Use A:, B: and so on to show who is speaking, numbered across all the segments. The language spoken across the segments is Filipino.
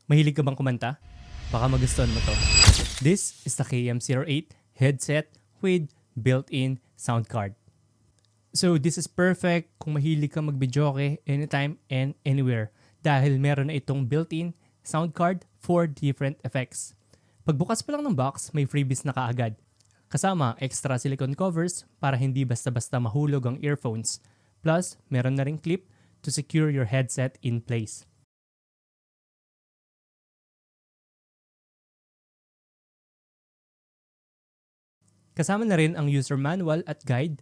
A: Mahilig ka bang kumanta? Baka magustuhan mo to. This is the KM08 headset with built-in sound card. So this is perfect kung mahilig ka mag-videoke anytime and anywhere dahil meron na itong built-in sound card for different effects. Pagbukas pa lang ng box, may freebies na kaagad. Kasama extra silicone covers para hindi basta-basta mahulog ang earphones. Plus, meron na ring clip to secure your headset in place. Kasama na rin ang user manual at guide.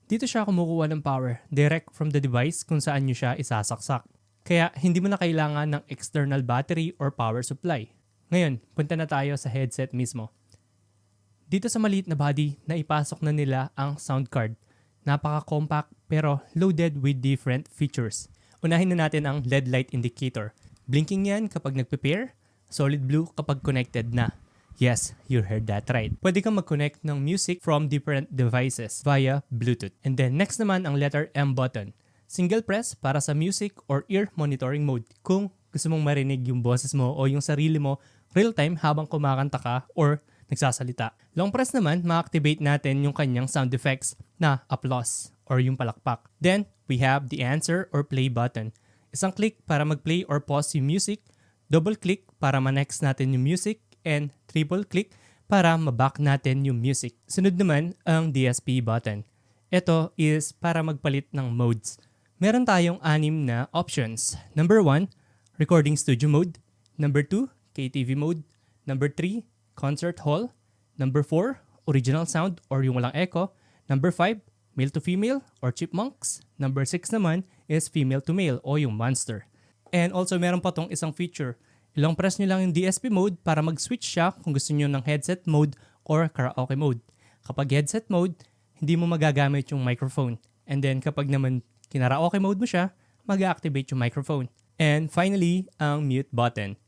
A: Dito siya kumukuha ng power direct from the device kung saan nyo siya isasaksak. Kaya hindi mo na kailangan ng external battery or power supply. Ngayon, punta na tayo sa headset mismo. Dito sa maliit na body, naipasok na nila ang sound card. Napaka-compact pero loaded with different features. Unahin na natin ang LED light indicator. Blinking yan kapag nagpe-pair, solid blue kapag connected na. Yes, you heard that right. Pwede kang mag-connect ng music from different devices via Bluetooth. And then next naman ang letter M button. Single press para sa music or ear monitoring mode kung gusto mong marinig yung boses mo o yung sarili mo real time habang kumakanta ka or nagsasalita. Long press naman, ma-activate natin yung kanyang sound effects na applause or yung palakpak. Then, we have the answer or play button. Isang click para mag-play or pause yung music, double click para ma-next natin yung music, and triple click para ma-back natin yung music. Sunod naman ang DSP button. Ito is para magpalit ng modes. Meron tayong 6 na options. Number 1, recording studio mode. Number 2, KTV mode. Number 3, concert hall. Number 4, original sound or yung walang echo. Number 5, male to female or chipmunks. Number 6 naman is female to male o yung monster. And also meron pa tong isang feature. Ilang press nyo lang yung DSP mode para mag-switch siya kung gusto nyo ng headset mode or karaoke mode. Kapag headset mode, hindi mo magagamit yung microphone. And then kapag naman kinaraoke mode mo siya, mag-activate yung microphone. And finally, ang mute button.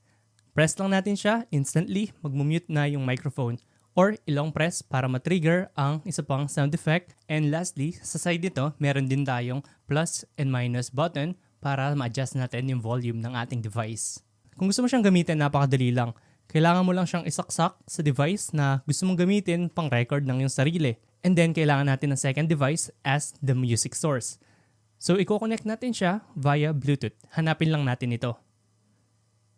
A: Press lang natin siya, instantly mag-mute na yung microphone. Or ilong press para ma-trigger ang isa pang sound effect. And lastly, sa side nito, meron din tayong plus and minus button para ma-adjust natin yung volume ng ating device. Kung gusto mo siyang gamitin, napakadali lang. Kailangan mo lang siyang isaksak sa device na gusto mong gamitin pang record ng iyong sarili. And then, kailangan natin ng second device as the music source. So, i-connect natin siya via Bluetooth. Hanapin lang natin ito.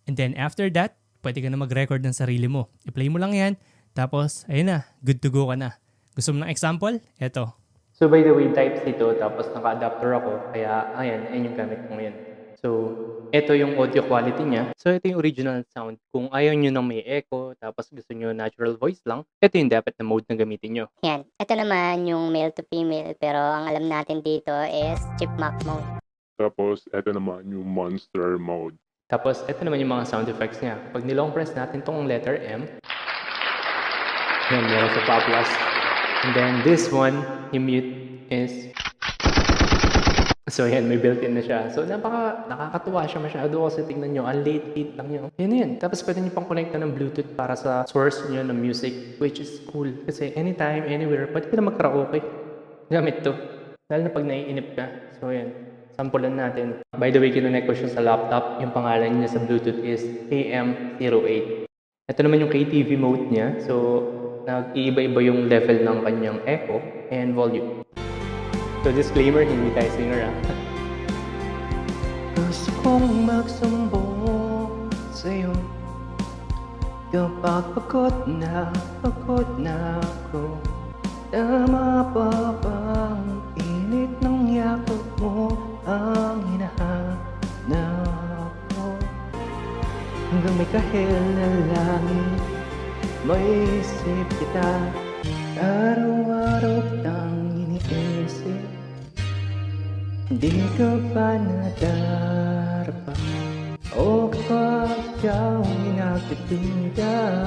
A: And then, after that, pwede ka na mag-record ng sarili mo. I-play mo lang yan. Tapos, ayun na, good to go ka na. Gusto mo ng example? Eto.
B: So by the way, types ito, tapos naka-adapter ako, kaya ayan yung gamit ko ngayon. So, ito yung audio quality niya. So, ito yung original sound. Kung ayaw nyo ng may echo, tapos gusto nyo natural voice lang, ito yung dapat na mode na gamitin nyo.
C: Yan. Ito naman yung male to female, pero ang alam natin dito is chipmunk mode.
D: Tapos, eto naman yung monster mode.
B: Tapos, ito naman yung mga sound effects niya. Pag nilong press natin tong letter M, yan, meron sa pa-plus. And then this one, yung mute is... So yan, may built-in na siya. So nakakatuwa siya masyado kasi tingnan nyo, ang late lang yun. Yan. Tapos pwede nyo pang connecta ng Bluetooth para sa source nyo ng music, which is cool. Kasi anytime, anywhere, pwede ka na mag-karaoke. Gamit to. Lalo na pag naiinip ka. So yan, sampulan natin. By the way, kinonect ko siya sa laptop. Yung pangalan niya sa Bluetooth is KM08. Ito naman yung KTV mode niya. So, nag-iiba-iba yung level ng kanyang echo and volume. So disclaimer, hindi tayo singer Gusto kong magsumbong sa'yo kapag pagod na ako. Tama pa bang init ng yakap mo ang hinahanap ko? Hanggang may kahil na langit, may isip kita. Araw-araw kitang iniisip. Di ka ba nadarpa o kapag ikaw ay nagtitinda,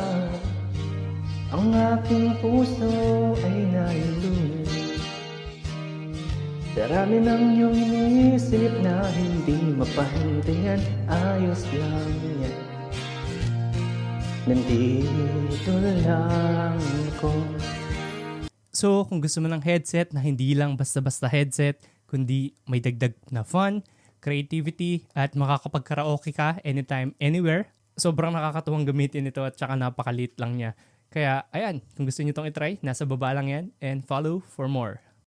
B: ang aking puso ay nailunod. Darami ng iyong iniisip na hindi mapahintayan. Ayos lang yan, nandito lang ako.
A: So, kung gusto mo ng headset na hindi lang basta-basta headset, kundi may dagdag na fun, creativity, at makakapag-karaoke ka anytime, anywhere. Sobrang nakakatuwang gamitin ito at saka napakalit lang niya. Kaya, ayan, kung gusto niyo itong itry, nasa baba lang yan and follow for more.